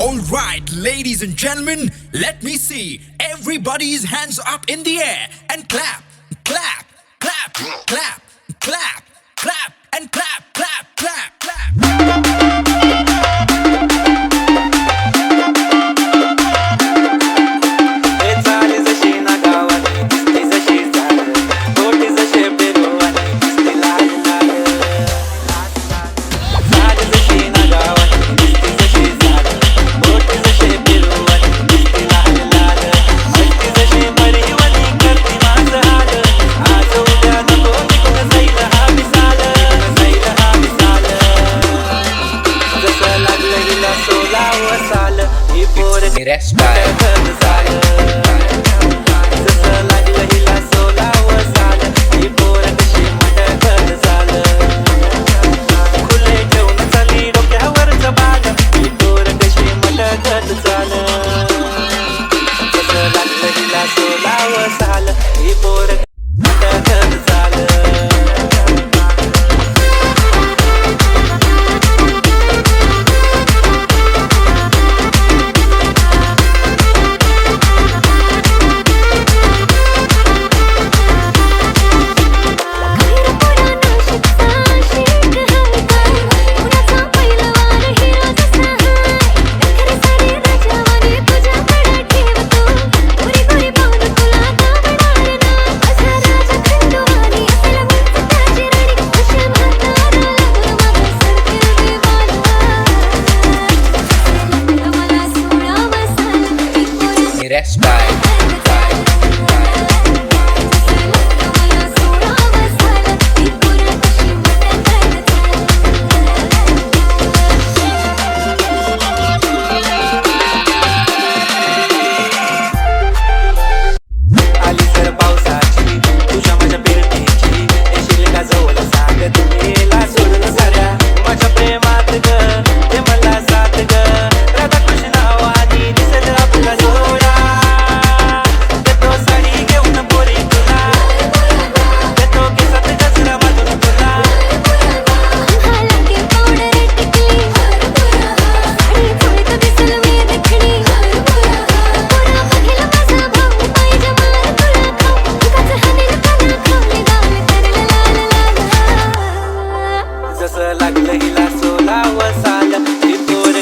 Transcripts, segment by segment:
All right, ladies and gentlemen, let me see everybody's hands up in the air and clap, clap, clap, clap, clap, clap, and clap, clap, clap, clap. मेरा style मेरा style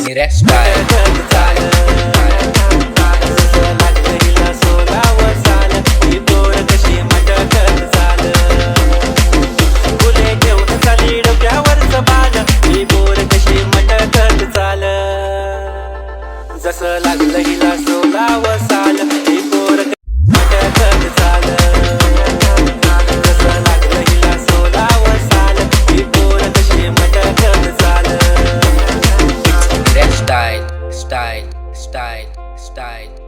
मेरा style जसं लागलं हिला सोलावं साल ही पोर मटकत चाल जसं लागलं हिला सोलावं साल ही पोर कशी मटकत चाल मेरा स्टाइल स्टाइल स्टाइल स्टाइल